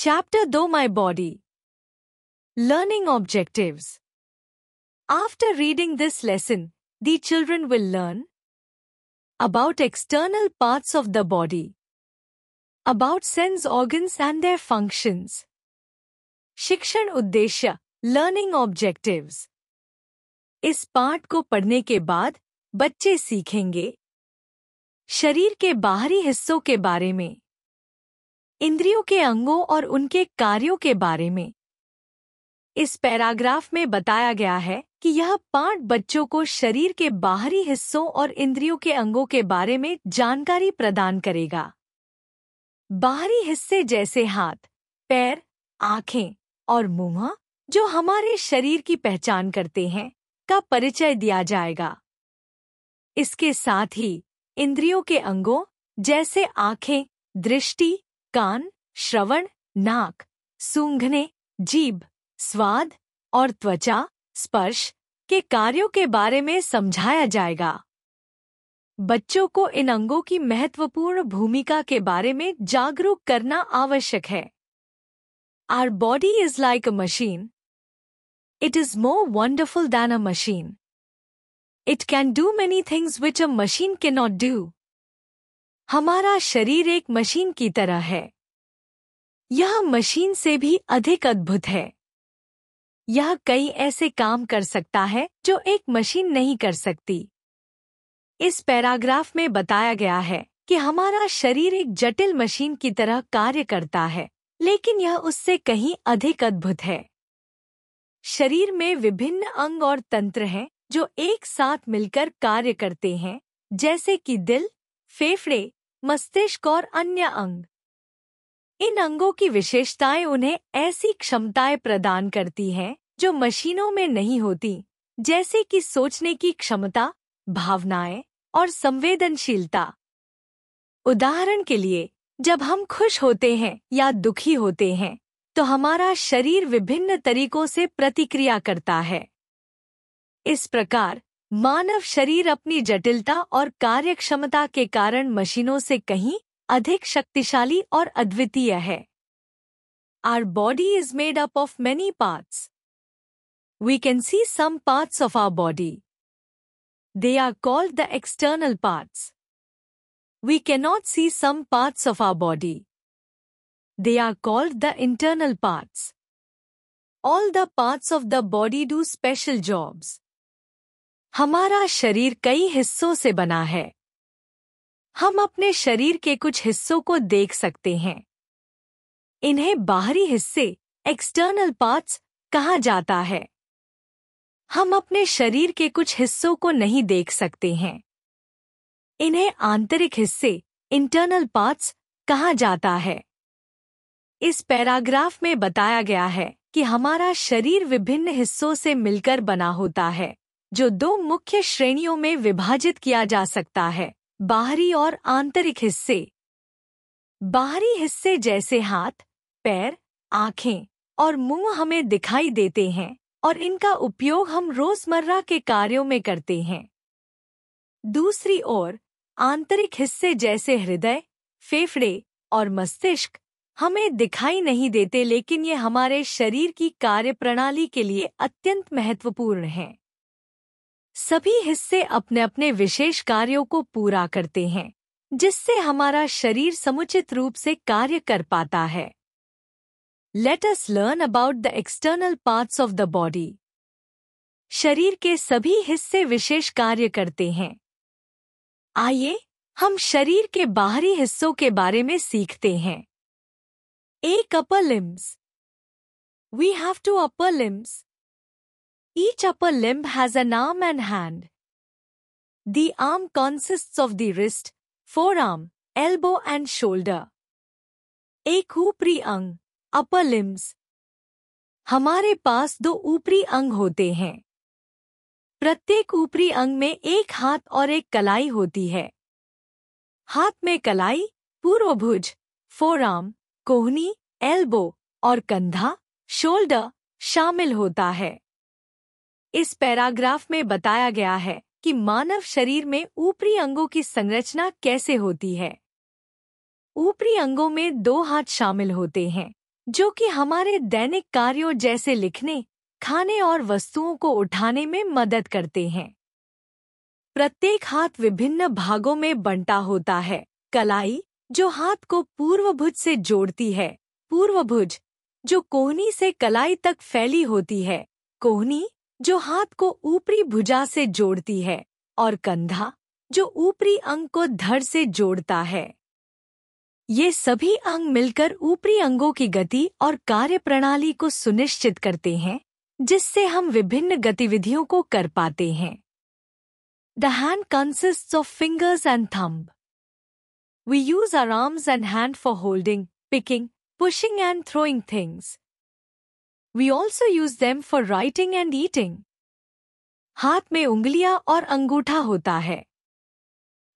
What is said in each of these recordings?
Chapter Though My Body. Learning Objectives. After reading this lesson, the children will learn about external parts of the body, about sense organs and their functions. शिक्षण उद्देश्य learning objectives. इस पाठ को पढ़ने के बाद बच्चे सीखेंगे शरीर के बाहरी हिस्सों के बारे में, इंद्रियों के अंगों और उनके कार्यों के बारे में। इस पैराग्राफ में बताया गया है कि यह पाठ बच्चों को शरीर के बाहरी हिस्सों और इंद्रियों के अंगों के बारे में जानकारी प्रदान करेगा। बाहरी हिस्से जैसे हाथ, पैर, आंखें और मुंह, जो हमारे शरीर की पहचान करते हैं, का परिचय दिया जाएगा। इसके साथ ही इंद्रियों के अंगों जैसे आंखें, दृष्टि, कान, श्रवण, नाक, सूंघने, जीभ, स्वाद और त्वचा, स्पर्श के कार्यों के बारे में समझाया जाएगा। बच्चों को इन अंगों की महत्वपूर्ण भूमिका के बारे में जागरूक करना आवश्यक है। Our body is like a machine. It is more wonderful than a machine. It can do many things which a machine cannot do. हमारा शरीर एक मशीन की तरह है। यह मशीन से भी अधिक अद्भुत है। यह कई ऐसे काम कर सकता है जो एक मशीन नहीं कर सकती। इस पैराग्राफ में बताया गया है कि हमारा शरीर एक जटिल मशीन की तरह कार्य करता है, लेकिन यह उससे कहीं अधिक अद्भुत है। शरीर में विभिन्न अंग और तंत्र हैं जो एक साथ मिलकर कार्य करते हैं, जैसे कि दिल, फेफड़े, मस्तिष्क और अन्य अंग। इन अंगों की विशेषताएं उन्हें ऐसी क्षमताएं प्रदान करती हैं जो मशीनों में नहीं होती, जैसे कि सोचने की क्षमता, भावनाएं और संवेदनशीलता। उदाहरण के लिए, जब हम खुश होते हैं या दुखी होते हैं, तो हमारा शरीर विभिन्न तरीकों से प्रतिक्रिया करता है। इस प्रकार मानव शरीर अपनी जटिलता और कार्यक्षमता के कारण मशीनों से कहीं अधिक शक्तिशाली और अद्वितीय है। Our body is made up of many parts. We can see some parts of our body. They are called the external parts. We cannot see some parts of our body. They are called the internal parts. All the parts of the body do special jobs. हमारा शरीर कई हिस्सों से बना है। हम अपने शरीर के कुछ हिस्सों को देख सकते हैं। इन्हें बाहरी हिस्से, एक्सटर्नल पार्ट्स, कहा जाता है। हम अपने शरीर के कुछ हिस्सों को नहीं देख सकते हैं। इन्हें आंतरिक हिस्से, इंटरनल पार्ट्स, कहा जाता है। इस पैराग्राफ में बताया गया है कि हमारा शरीर विभिन्न हिस्सों से मिलकर बना होता है, जो दो मुख्य श्रेणियों में विभाजित किया जा सकता है: बाहरी और आंतरिक हिस्से। बाहरी हिस्से जैसे हाथ, पैर, आंखें और मुंह हमें दिखाई देते हैं और इनका उपयोग हम रोजमर्रा के कार्यों में करते हैं। दूसरी ओर, आंतरिक हिस्से जैसे हृदय, फेफड़े और मस्तिष्क हमें दिखाई नहीं देते, लेकिन ये हमारे शरीर की कार्यप्रणाली के लिए अत्यंत महत्वपूर्ण हैं। सभी हिस्से अपने अपने विशेष कार्यों को पूरा करते हैं, जिससे हमारा शरीर समुचित रूप से कार्य कर पाता है। Let us learn about the external parts of the body. शरीर के सभी हिस्से विशेष कार्य करते हैं। आइए हम शरीर के बाहरी हिस्सों के बारे में सीखते हैं। एक upper limbs. We have two upper limbs. Each upper limb has an arm and hand. The arm consists of the wrist, forearm, elbow and shoulder. एक ऊपरी अंग, upper limbs. हमारे पास दो ऊपरी अंग होते हैं। प्रत्येक ऊपरी अंग में एक हाथ और एक कलाई होती है। हाथ में कलाई, पूर्वभुज, forearm, कोहनी, elbow और कंधा, shoulder शामिल होता है। इस पैराग्राफ में बताया गया है कि मानव शरीर में ऊपरी अंगों की संरचना कैसे होती है। ऊपरी अंगों में दो हाथ शामिल होते हैं, जो कि हमारे दैनिक कार्यों जैसे लिखने, खाने और वस्तुओं को उठाने में मदद करते हैं। प्रत्येक हाथ विभिन्न भागों में बंटा होता है। कलाई, जो हाथ को पूर्वभुज से जोड़ती है। पूर्वभुज, जो कोहनी से कलाई तक फैली होती है। कोहनी, जो हाथ को ऊपरी भुजा से जोड़ती है। और कंधा, जो ऊपरी अंग को धड़ से जोड़ता है। ये सभी अंग मिलकर ऊपरी अंगों की गति और कार्यप्रणाली को सुनिश्चित करते हैं, जिससे हम विभिन्न गतिविधियों को कर पाते हैं। The hand consists of fingers and thumb. We use our arms and hand for holding, picking, pushing and throwing things. We also use them for writing and eating. हाथ में उंगलियां और अंगूठा होता है।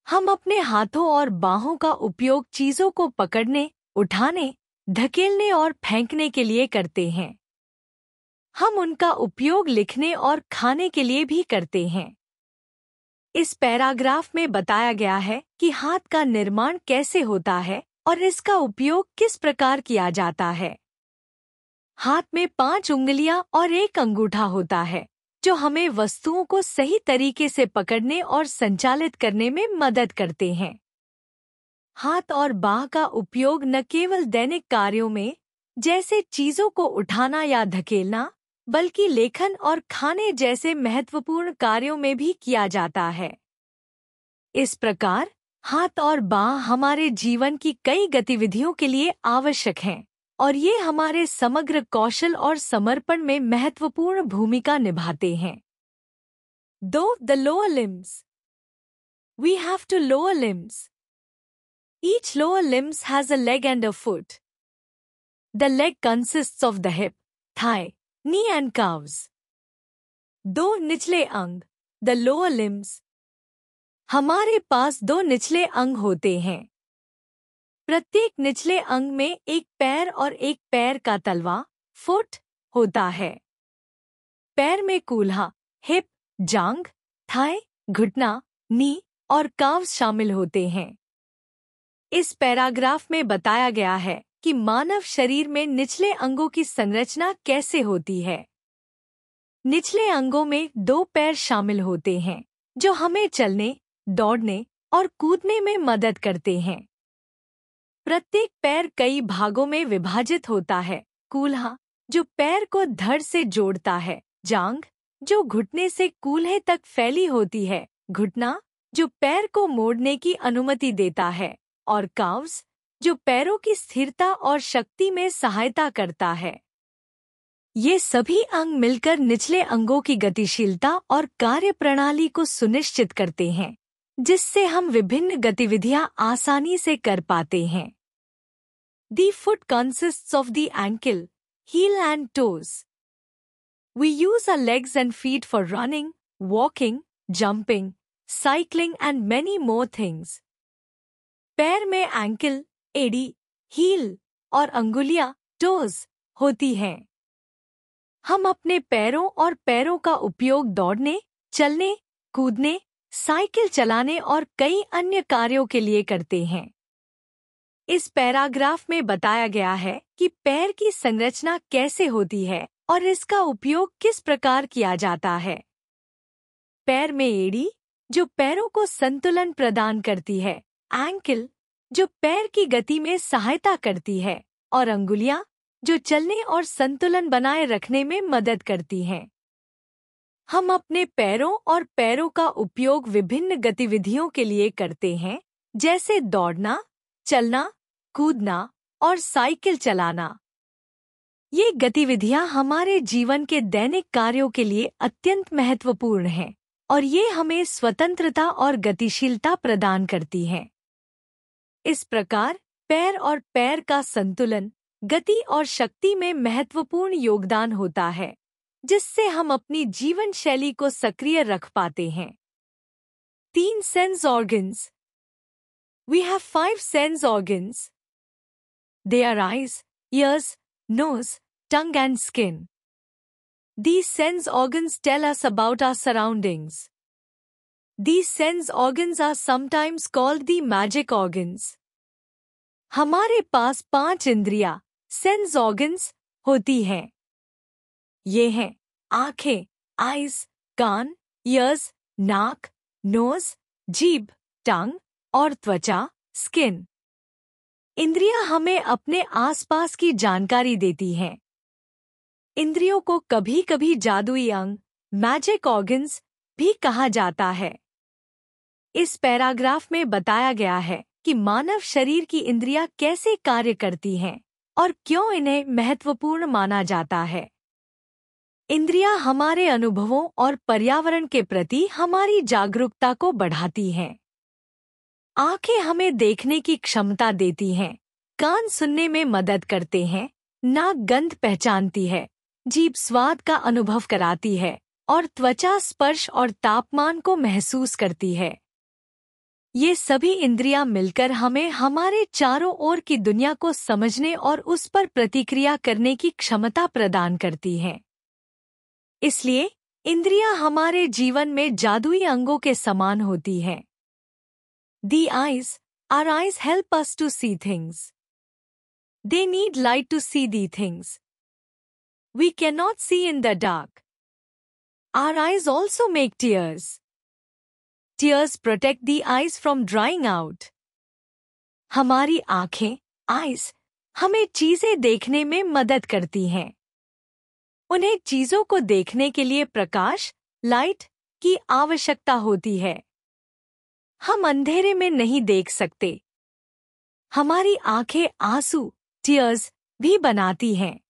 हम अपने हाथों और बाहों का उपयोग चीजों को पकड़ने, उठाने, धकेलने और फेंकने के लिए करते हैं। हम उनका उपयोग लिखने और खाने के लिए भी करते हैं। इस पैराग्राफ में बताया गया है कि हाथ का निर्माण कैसे होता है और इसका उपयोग किस प्रकार किया जाता है। हाथ में 5 उंगलियां और 1 अंगूठा होता है, जो हमें वस्तुओं को सही तरीके से पकड़ने और संचालित करने में मदद करते हैं। हाथ और बाह का उपयोग न केवल दैनिक कार्यों में, जैसे चीजों को उठाना या धकेलना, बल्कि लेखन और खाने जैसे महत्वपूर्ण कार्यों में भी किया जाता है। इस प्रकार हाथ और बाह हमारे जीवन की कई गतिविधियों के लिए आवश्यक हैं, और ये हमारे समग्र कौशल और समर्पण में महत्वपूर्ण भूमिका निभाते हैं। Though the lower limbs, we have two lower limbs. Each lower limbs has a leg and a foot. The leg consists of the hip, thigh, knee and calves. दो निचले अंग, the lower limbs. हमारे पास 2 निचले अंग होते हैं। प्रत्येक निचले अंग में एक पैर और एक पैर का तलवा, फुट, होता है। पैर में कूल्हा, हिप, जांघ, थाई, घुटना, नी और काव्स शामिल होते हैं। इस पैराग्राफ में बताया गया है कि मानव शरीर में निचले अंगों की संरचना कैसे होती है। निचले अंगों में 2 पैर शामिल होते हैं, जो हमें चलने, दौड़ने और कूदने में मदद करते हैं। प्रत्येक पैर कई भागों में विभाजित होता है। कूल्हा, जो पैर को धड़ से जोड़ता है। जांघ, जो घुटने से कूल्हे तक फैली होती है। घुटना, जो पैर को मोड़ने की अनुमति देता है। और काव्स, जो पैरों की स्थिरता और शक्ति में सहायता करता है। ये सभी अंग मिलकर निचले अंगों की गतिशीलता और कार्यप्रणाली को सुनिश्चित करते हैं, जिससे हम विभिन्न गतिविधियां आसानी से कर पाते हैं। The foot consists of the ankle, heel and toes. We use our legs and feet for running, walking, jumping, cycling and many more things. पैर में एंकल, एड़ी, हील और अंगुलियां, टोज, होती हैं। हम अपने पैरों और पैरों का उपयोग दौड़ने, चलने, कूदने, साइकिल चलाने और कई अन्य कार्यों के लिए करते हैं। इस पैराग्राफ में बताया गया है कि पैर की संरचना कैसे होती है और इसका उपयोग किस प्रकार किया जाता है। पैर में एड़ी, जो पैरों को संतुलन प्रदान करती है। एंकल, जो पैर की गति में सहायता करती है। और अंगुलियां, जो चलने और संतुलन बनाए रखने में मदद करती हैं। हम अपने पैरों और पैरों का उपयोग विभिन्न गतिविधियों के लिए करते हैं, जैसे दौड़ना, चलना, कूदना और साइकिल चलाना। ये गतिविधियां हमारे जीवन के दैनिक कार्यों के लिए अत्यंत महत्वपूर्ण हैं, और ये हमें स्वतंत्रता और गतिशीलता प्रदान करती हैं। इस प्रकार पैर और पैर का संतुलन, गति और शक्ति में महत्वपूर्ण योगदान होता है, जिससे हम अपनी जीवन शैली को सक्रिय रख पाते हैं। 3 sense organs. We have 5 sense organs. They are eyes, ears, nose, tongue and skin. These sense organs tell us about our surroundings. These sense organs are sometimes called the magic organs. हमारे पास 5 इंद्रियां, sense organs होती हैं। ये हैं आंखें, eyes, कान, years, नाक, knows, जीभ, टंग और त्वचा, स्किन। इंद्रियां हमें अपने आसपास की जानकारी देती हैं। इंद्रियों को कभी कभी जादुई अंग, मैजिक ऑर्गन्स भी कहा जाता है। इस पैराग्राफ में बताया गया है कि मानव शरीर की इंद्रियां कैसे कार्य करती हैं और क्यों इन्हें महत्वपूर्ण माना जाता है। इंद्रियां हमारे अनुभवों और पर्यावरण के प्रति हमारी जागरूकता को बढ़ाती हैं। आंखें हमें देखने की क्षमता देती हैं, कान सुनने में मदद करते हैं, नाक गंध पहचानती है, जीभ स्वाद का अनुभव कराती है और त्वचा स्पर्श और तापमान को महसूस करती है। ये सभी इंद्रियां मिलकर हमें हमारे चारों ओर की दुनिया को समझने और उस पर प्रतिक्रिया करने की क्षमता प्रदान करती हैं। इसलिए इंद्रियां हमारे जीवन में जादुई अंगों के समान होती हैं। The eyes, our eyes help us to see things. They need light to see the things we cannot see in the dark. Our eyes also make tears. Tears protect the eyes from drying out. हमारी आंखें, eyes, हमें चीजें देखने में मदद करती हैं। उन्हें चीजों को देखने के लिए प्रकाश, लाइट की आवश्यकता होती है। हम अंधेरे में नहीं देख सकते। हमारी आंखें आंसू, टीयर्स भी बनाती हैं।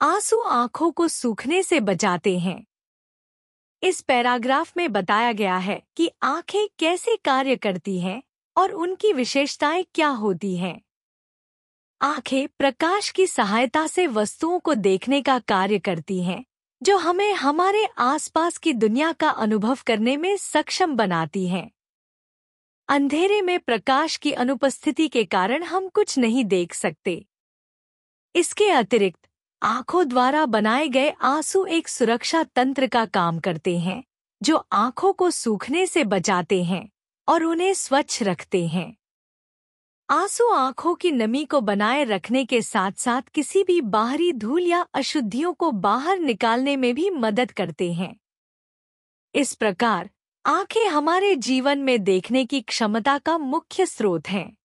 आंसू आंखों को सूखने से बचाते हैं। इस पैराग्राफ में बताया गया है कि आंखें कैसे कार्य करती हैं और उनकी विशेषताएं क्या होती हैं। आंखें प्रकाश की सहायता से वस्तुओं को देखने का कार्य करती हैं, जो हमें हमारे आसपास की दुनिया का अनुभव करने में सक्षम बनाती हैं। अंधेरे में प्रकाश की अनुपस्थिति के कारण हम कुछ नहीं देख सकते। इसके अतिरिक्त आंखों द्वारा बनाए गए आंसू एक सुरक्षा तंत्र का काम करते हैं, जो आंखों को सूखने से बचाते हैं और उन्हें स्वच्छ रखते हैं। आंसू आंखों की नमी को बनाए रखने के साथ साथ किसी भी बाहरी धूल या अशुद्धियों को बाहर निकालने में भी मदद करते हैं। इस प्रकार आंखें हमारे जीवन में देखने की क्षमता का मुख्य स्रोत हैं।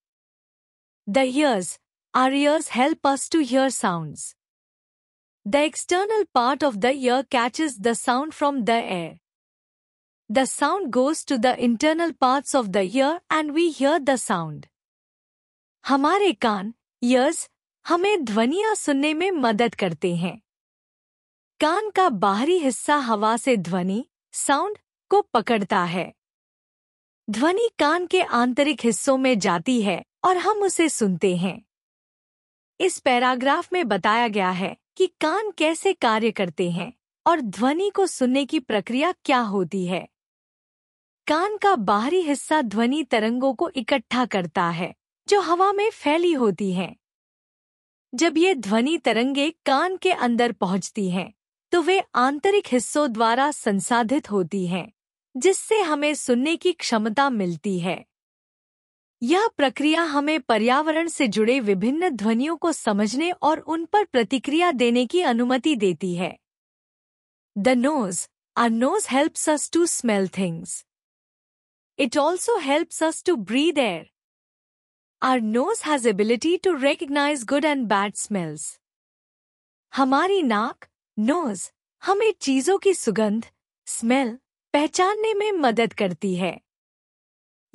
The ears, our ears help us to hear sounds. The external part of the ear catches the sound from the air. The sound goes to the internal parts of the ear and we hear the sound. हमारे कान, ears, हमें ध्वनियां सुनने में मदद करते हैं। कान का बाहरी हिस्सा हवा से ध्वनि, साउंड को पकड़ता है। ध्वनि कान के आंतरिक हिस्सों में जाती है और हम उसे सुनते हैं। इस पैराग्राफ में बताया गया है कि कान कैसे कार्य करते हैं और ध्वनि को सुनने की प्रक्रिया क्या होती है। कान का बाहरी हिस्सा ध्वनि तरंगों को इकट्ठा करता है, जो हवा में फैली होती हैं। जब ये ध्वनि तरंगे कान के अंदर पहुंचती हैं, तो वे आंतरिक हिस्सों द्वारा संसाधित होती हैं, जिससे हमें सुनने की क्षमता मिलती है। यह प्रक्रिया हमें पर्यावरण से जुड़े विभिन्न ध्वनियों को समझने और उन पर प्रतिक्रिया देने की अनुमति देती है। The nose, our nose helps us to smell things. It also helps us to breathe air. Our nose has ability to recognize good and bad smells. हमारी नाक, nose, हमें चीजों की सुगंध, smell, पहचानने में मदद करती है।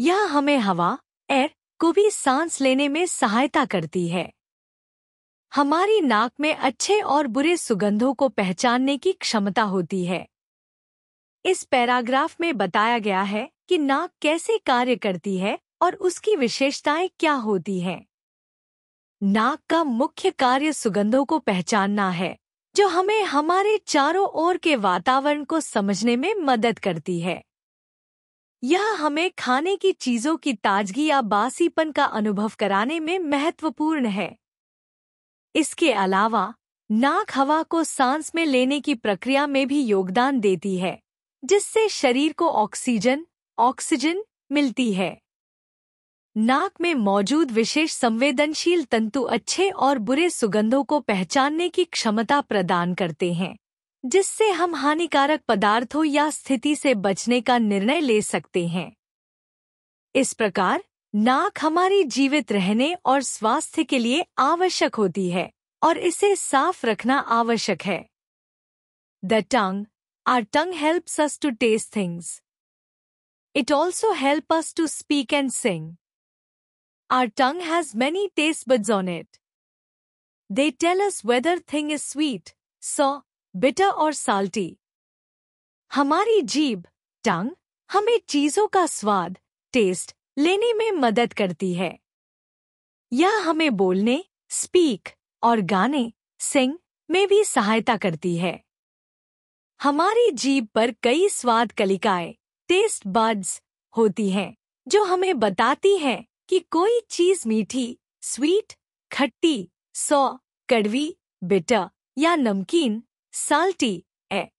यह हमें हवा, एयर, को भी सांस लेने में सहायता करती है। हमारी नाक में अच्छे और बुरे सुगंधों को पहचानने की क्षमता होती है। इस पैराग्राफ में बताया गया है कि नाक कैसे कार्य करती है और उसकी विशेषताएं क्या होती हैं। नाक का मुख्य कार्य सुगंधों को पहचानना है, जो हमें हमारे चारों ओर के वातावरण को समझने में मदद करती है। यह हमें खाने की चीजों की ताजगी या बासीपन का अनुभव कराने में महत्वपूर्ण है। इसके अलावा नाक हवा को सांस में लेने की प्रक्रिया में भी योगदान देती है, जिससे शरीर को ऑक्सीजन मिलती है। नाक में मौजूद विशेष संवेदनशील तंतु अच्छे और बुरे सुगंधों को पहचानने की क्षमता प्रदान करते हैं, जिससे हम हानिकारक पदार्थों या स्थिति से बचने का निर्णय ले सकते हैं। इस प्रकार नाक हमारी जीवित रहने और स्वास्थ्य के लिए आवश्यक होती है और इसे साफ रखना आवश्यक है। The tongue. Our tongue helps us to taste things. It also helps us to speak and sing. Our tongue has many taste buds on it. They tell us whether thing is sweet, sour, bitter or salty. हमारी जीभ, टंग, हमें चीजों का स्वाद, test लेने में मदद करती है। यह हमें बोलने, स्पीक और गाने, सिंग में भी सहायता करती है। हमारी जीभ पर कई स्वाद कलिकाएं, टेस्ट बड्स होती हैं, जो हमें बताती हैं कि कोई चीज मीठी, स्वीट, खट्टी, सौ, कड़वी, बिटर या नमकीन, साल्टी है।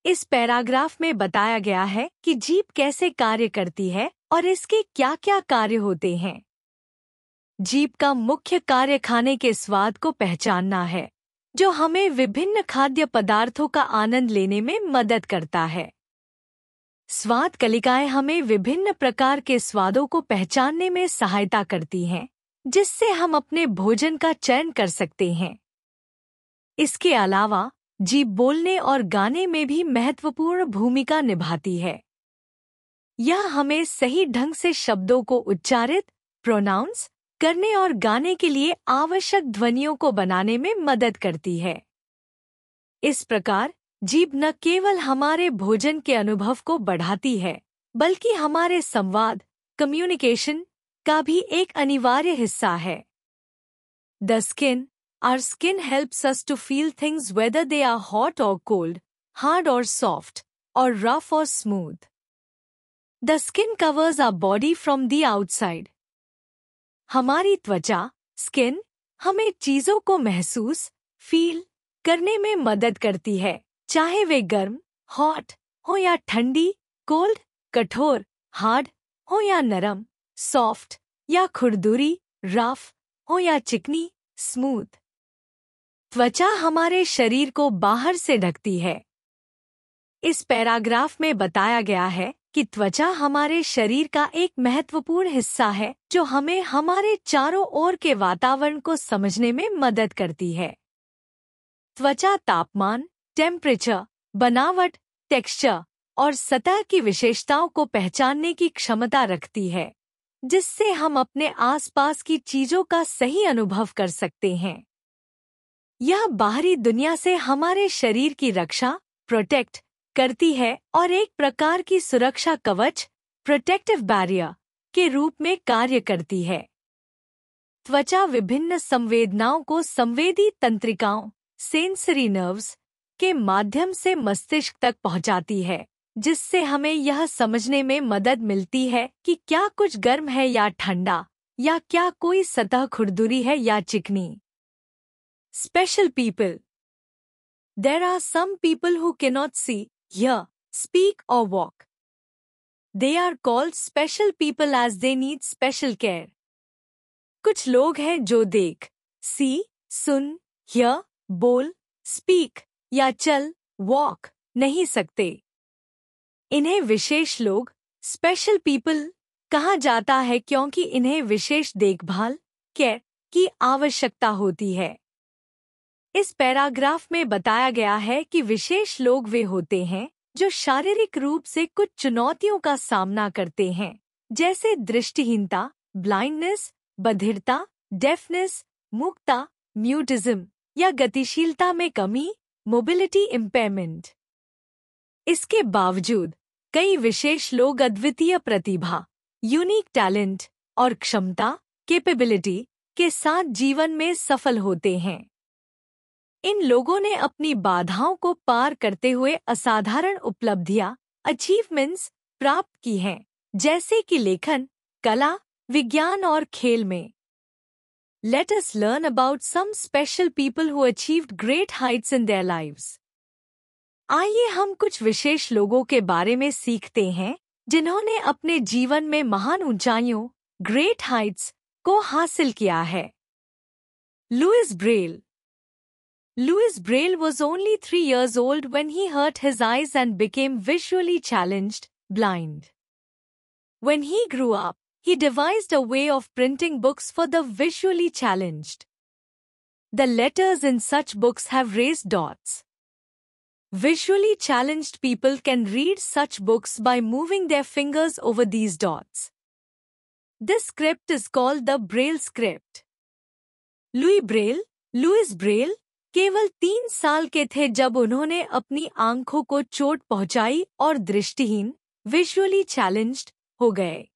इस पैराग्राफ में बताया गया है कि जीभ कैसे कार्य करती है और इसके क्या-क्या कार्य होते हैं। जीभ का मुख्य कार्य खाने के स्वाद को पहचानना है, जो हमें विभिन्न खाद्य पदार्थों का आनंद लेने में मदद करता है। स्वाद कलिकाएं हमें विभिन्न प्रकार के स्वादों को पहचानने में सहायता करती हैं, जिससे हम अपने भोजन का चयन कर सकते हैं। इसके अलावा जीभ बोलने और गाने में भी महत्वपूर्ण भूमिका निभाती है। यह हमें सही ढंग से शब्दों को उच्चारित, प्रोनाउंस करने और गाने के लिए आवश्यक ध्वनियों को बनाने में मदद करती है। इस प्रकार जीभ न केवल हमारे भोजन के अनुभव को बढ़ाती है, बल्कि हमारे संवाद, कम्युनिकेशन का भी एक अनिवार्य हिस्सा है। The skin. Our skin helps us to feel things whether they are hot or cold, hard or soft, or rough or smooth. The skin covers our body from the outside. हमारी त्वचा, skin, हमें चीजों को महसूस, feel करने में मदद करती है, चाहे वे गर्म, हॉट हो या ठंडी, कोल्ड, कठोर, हार्ड हो या नरम, सॉफ्ट या खुरदुरी, रफ हो या चिकनी, स्मूथ। त्वचा हमारे शरीर को बाहर से ढकती है। इस पैराग्राफ में बताया गया है कि त्वचा हमारे शरीर का एक महत्वपूर्ण हिस्सा है, जो हमें हमारे चारों ओर के वातावरण को समझने में मदद करती है। त्वचा तापमान, टेम्परेचर, बनावट, टेक्सचर और सतह की विशेषताओं को पहचानने की क्षमता रखती है, जिससे हम अपने आसपास की चीजों का सही अनुभव कर सकते हैं। यह बाहरी दुनिया से हमारे शरीर की रक्षा, प्रोटेक्ट करती है और एक प्रकार की सुरक्षा कवच, प्रोटेक्टिव बैरियर के रूप में कार्य करती है। त्वचा विभिन्न संवेदनाओं को संवेदी तंत्रिकाओं, सेंसरी नर्व्स के माध्यम से मस्तिष्क तक पहुंचाती है, जिससे हमें यह समझने में मदद मिलती है कि क्या कुछ गर्म है या ठंडा, या क्या कोई सतह खुरदुरी है या चिकनी। Special people. There are some people who cannot see, hear, speak or walk. They are called special people as they need special care. कुछ लोग हैं जो देख, सी, सुन, hear, बोल, speak या चल, walk नहीं सकते। इन्हें विशेष लोग, special people कहा जाता है क्योंकि इन्हें विशेष देखभाल, केयर की आवश्यकता होती है। इस पैराग्राफ में बताया गया है कि विशेष लोग वे होते हैं जो शारीरिक रूप से कुछ चुनौतियों का सामना करते हैं, जैसे दृष्टिहीनता, ब्लाइंडनेस, बधिरता, डेफनेस, मूकता, म्यूटिज्म या गतिशीलता में कमी, मोबिलिटी इम्पेयरमेंट। इसके बावजूद कई विशेष लोग अद्वितीय प्रतिभा, यूनिक टैलेंट और क्षमता, कैपेबिलिटी के साथ जीवन में सफल होते हैं। इन लोगों ने अपनी बाधाओं को पार करते हुए असाधारण उपलब्धियां, अचीवमेंट्स प्राप्त की हैं, जैसे कि लेखन, कला, विज्ञान और खेल में। Let us learn about some special people who achieved great heights in their lives. आइए हम कुछ विशेष लोगों के बारे में सीखते हैं, जिन्होंने अपने जीवन में महान ऊंचाइयों, ग्रेट हाइट्स को हासिल किया है। Louis Braille. Louis Braille was only 3 years old when he hurt his eyes and became visually challenged, blind. When he grew up, he devised a way of printing books for the visually challenged. The letters in such books have raised dots. Visually challenged people can read such books by moving their fingers over these dots. This script is called the Braille script. Louis Braille केवल 3 साल के थे जब उन्होंने अपनी आंखों को चोट पहुंचाई और दृष्टिहीन, विजुअली चैलेंज्ड हो गए।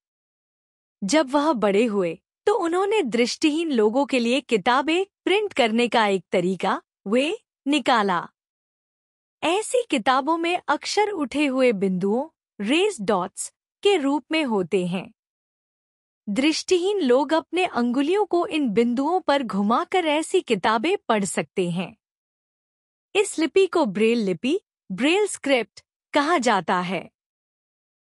जब वह बड़े हुए तो उन्होंने दृष्टिहीन लोगों के लिए किताबें प्रिंट करने का एक तरीका निकाला। ऐसी किताबों में अक्षर उठे हुए बिंदुओं, रेज्ड डॉट्स के रूप में होते हैं। दृष्टिहीन लोग अपने अंगुलियों को इन बिंदुओं पर घुमाकर ऐसी किताबें पढ़ सकते हैं। इस लिपि को ब्रेल लिपि, ब्रेल स्क्रिप्ट कहा जाता है।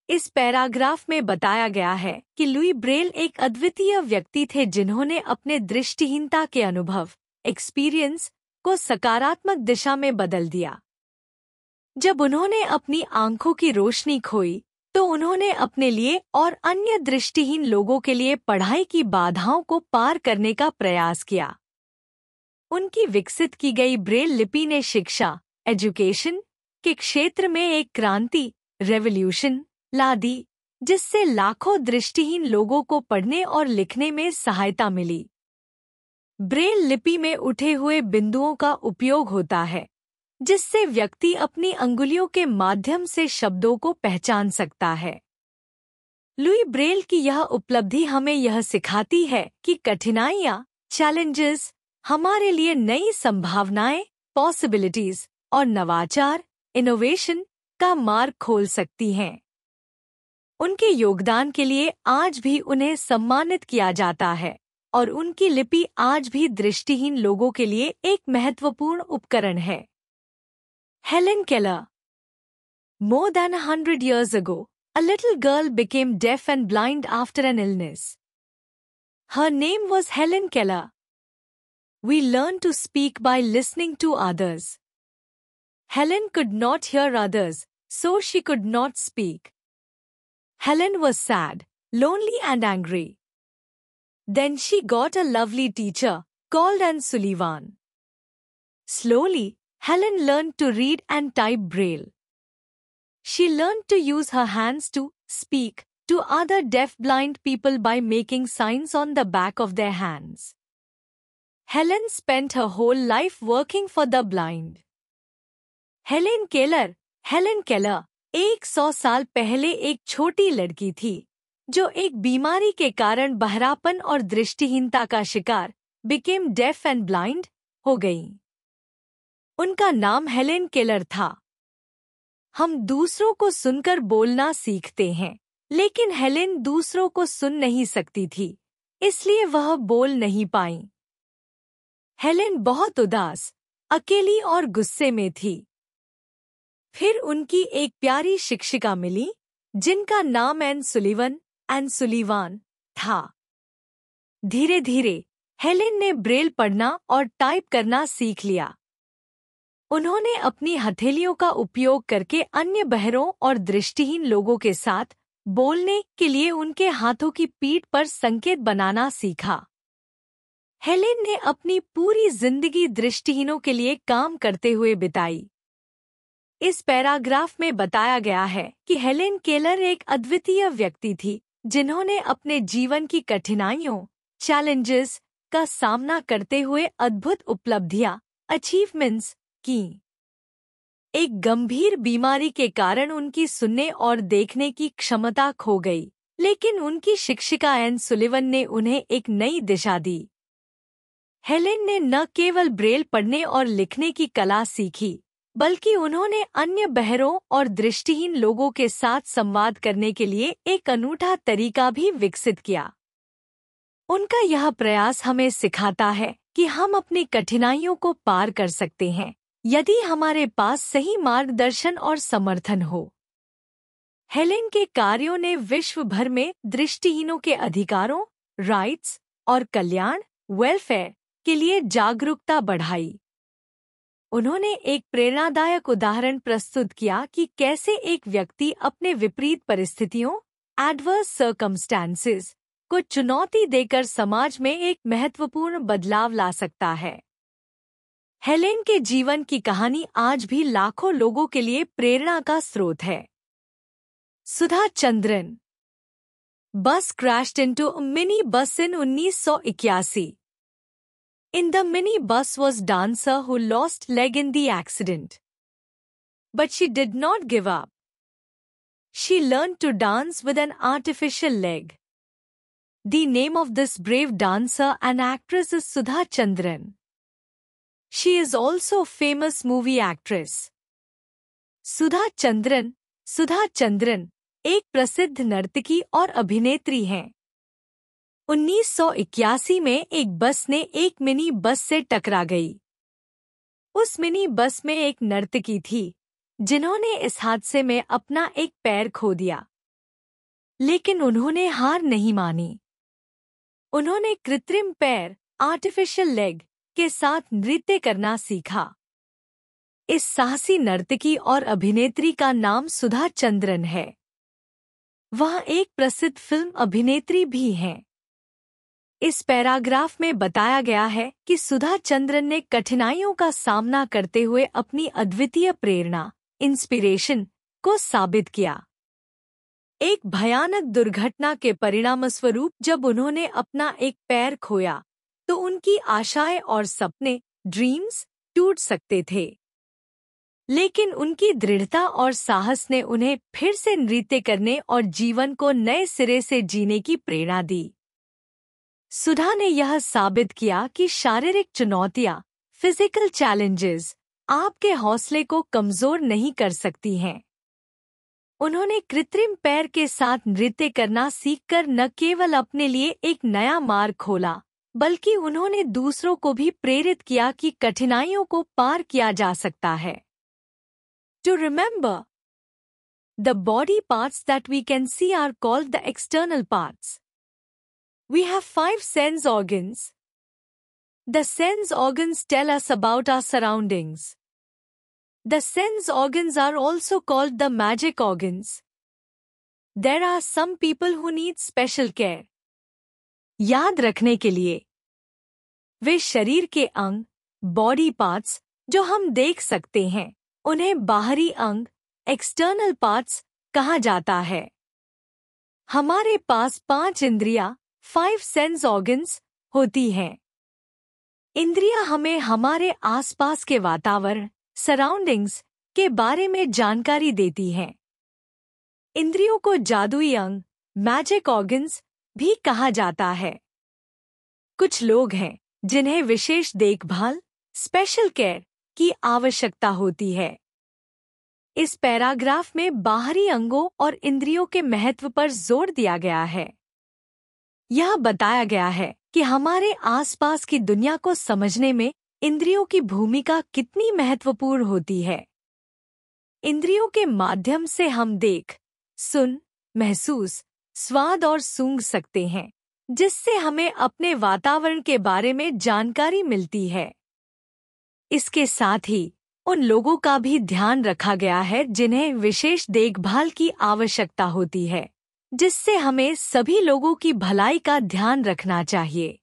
इस पैराग्राफ में बताया गया है कि लुई ब्रेल एक अद्वितीय व्यक्ति थे जिन्होंने अपने दृष्टिहीनता के अनुभव, एक्सपीरियंस को सकारात्मक दिशा में बदल दिया। जब उन्होंने अपनी आंखों की रोशनी खोई तो उन्होंने अपने लिए और अन्य दृष्टिहीन लोगों के लिए पढ़ाई की बाधाओं को पार करने का प्रयास किया। उनकी विकसित की गई ब्रेल लिपि ने शिक्षा, एजुकेशन के क्षेत्र में एक क्रांति, रेवोल्यूशन ला दी, जिससे लाखों दृष्टिहीन लोगों को पढ़ने और लिखने में सहायता मिली। ब्रेल लिपि में उठे हुए बिंदुओं का उपयोग होता है, जिससे व्यक्ति अपनी अंगुलियों के माध्यम से शब्दों को पहचान सकता है। लुई ब्रेल की यह उपलब्धि हमें यह सिखाती है कि कठिनाइयाँ, चैलेंजेस हमारे लिए नई संभावनाएं, पॉसिबिलिटीज और नवाचार, इनोवेशन का मार्ग खोल सकती हैं। उनके योगदान के लिए आज भी उन्हें सम्मानित किया जाता है और उनकी लिपि आज भी दृष्टिहीन लोगों के लिए एक महत्वपूर्ण उपकरण है। Helen Keller. More than 100 years ago, a little girl became deaf and blind after an illness. Her name was Helen Keller. We learn to speak by listening to others. Helen could not hear others, so she could not speak. Helen was sad, lonely and angry. Then she got a lovely teacher called Anne Sullivan. Slowly, Helen learned to read and type Braille. She learned to use her hands to speak to other deaf-blind people by making signs on the back of their hands. Helen spent her whole life working for the blind. Helen Keller 100 साल पहले एक छोटी लड़की थी जो एक बीमारी के कारण बहरापन और दृष्टिहीनता का शिकार, became deaf and blind हो गई। उनका नाम हेलेन केलर था। हम दूसरों को सुनकर बोलना सीखते हैं, लेकिन हेलेन दूसरों को सुन नहीं सकती थी, इसलिए वह बोल नहीं पाई। हेलेन बहुत उदास, अकेली और गुस्से में थी। फिर उनकी एक प्यारी शिक्षिका मिली, जिनका नाम एन सुलीवान था। धीरे धीरे हेलेन ने ब्रेल पढ़ना और टाइप करना सीख लिया। उन्होंने अपनी हथेलियों का उपयोग करके अन्य बहरों और दृष्टिहीन लोगों के साथ बोलने के लिए उनके हाथों की पीठ पर संकेत बनाना सीखा। हेलेन ने अपनी पूरी जिंदगी दृष्टिहीनों के लिए काम करते हुए बिताई। इस पैराग्राफ में बताया गया है कि हेलेन केलर एक अद्वितीय व्यक्ति थी, जिन्होंने अपने जीवन की कठिनाइयों, चैलेंजेस का सामना करते हुए अद्भुत उपलब्धियां, अचीवमेंट्स की। एक गंभीर बीमारी के कारण उनकी सुनने और देखने की क्षमता खो गई, लेकिन उनकी शिक्षिका एन सुलिवन ने उन्हें एक नई दिशा दी। हेलेन ने न केवल ब्रेल पढ़ने और लिखने की कला सीखी, बल्कि उन्होंने अन्य बहरों और दृष्टिहीन लोगों के साथ संवाद करने के लिए एक अनूठा तरीका भी विकसित किया। उनका यह प्रयास हमें सिखाता है कि हम अपनी कठिनाइयों को पार कर सकते हैं, यदि हमारे पास सही मार्गदर्शन और समर्थन हो। हेलेन के कार्यों ने विश्व भर में दृष्टिहीनों के अधिकारों, राइट्स और कल्याण, वेलफेयर के लिए जागरूकता बढ़ाई। उन्होंने एक प्रेरणादायक उदाहरण प्रस्तुत किया कि कैसे एक व्यक्ति अपने विपरीत परिस्थितियों, एडवर्स सर्कमस्टेंसेस, को चुनौती देकर समाज में एक महत्वपूर्ण बदलाव ला सकता है। हेलेन के जीवन की कहानी आज भी लाखों लोगों के लिए प्रेरणा का स्रोत है। सुधा चंद्रन। बस crashed into a mini bus in 1981. In the mini bus was dancer who lost leg in the accident. But she did not give up. She learned to dance with an artificial leg. The name of this brave dancer and actress is Sudha Chandran. She is also a famous movie actress. Sudha Chandran एक प्रसिद्ध नर्तकी और अभिनेत्री हैं। 1981 में एक बस ने एक मिनी बस से टकरा गई। उस मिनी बस में एक नर्तकी थी जिन्होंने इस हादसे में अपना एक पैर खो दिया, लेकिन उन्होंने हार नहीं मानी। उन्होंने कृत्रिम पैर, आर्टिफिशियल लेग, के साथ नृत्य करना सीखा। इस साहसी नर्तकी और अभिनेत्री का नाम सुधा चंद्रन है। वह एक प्रसिद्ध फिल्म अभिनेत्री भी हैं। इस पैराग्राफ में बताया गया है कि सुधा चंद्रन ने कठिनाइयों का सामना करते हुए अपनी अद्वितीय प्रेरणा, इंस्पिरेशन, को साबित किया। एक भयानक दुर्घटना के परिणामस्वरूप जब उन्होंने अपना एक पैर खोया, तो उनकी आशाएं और सपने, ड्रीम्स, टूट सकते थे। लेकिन उनकी दृढ़ता और साहस ने उन्हें फिर से नृत्य करने और जीवन को नए सिरे से जीने की प्रेरणा दी। सुधा ने यह साबित किया कि शारीरिक चुनौतियां, फिजिकल चैलेंजेस, आपके हौसले को कमजोर नहीं कर सकती हैं। उन्होंने कृत्रिम पैर के साथ नृत्य करना सीखकर न केवल अपने लिए एक नया मार्ग खोला, बल्कि उन्होंने दूसरों को भी प्रेरित किया कि कठिनाइयों को पार किया जा सकता है। To remember, the body parts that we can see are called the external parts. We have 5 sense organs. The sense organs tell us about our surroundings. The sense organs are also called the magic organs. There are some people who need special care. याद रखने के लिए, वे शरीर के अंग, body parts, जो हम देख सकते हैं, उन्हें बाहरी अंग, एक्सटर्नल पार्ट्स, कहा जाता है। हमारे पास 5 इंद्रियां, 5 सेंस ऑर्गन्स, होती हैं। इंद्रियां हमें हमारे आसपास के वातावरण, सराउंडिंग्स, के बारे में जानकारी देती हैं। इंद्रियों को जादुई अंग, मैजिक ऑर्गन्स, भी कहा जाता है। कुछ लोग हैं जिन्हें विशेष देखभाल, स्पेशल केयर, की आवश्यकता होती है। इस पैराग्राफ में बाहरी अंगों और इंद्रियों के महत्व पर जोर दिया गया है। यह बताया गया है कि हमारे आसपास की दुनिया को समझने में इंद्रियों की भूमिका कितनी महत्वपूर्ण होती है। इंद्रियों के माध्यम से हम देख, सुन, महसूस, स्वाद और सूंघ सकते हैं, जिससे हमें अपने वातावरण के बारे में जानकारी मिलती है। इसके साथ ही उन लोगों का भी ध्यान रखा गया है जिन्हें विशेष देखभाल की आवश्यकता होती है, जिससे हमें सभी लोगों की भलाई का ध्यान रखना चाहिए।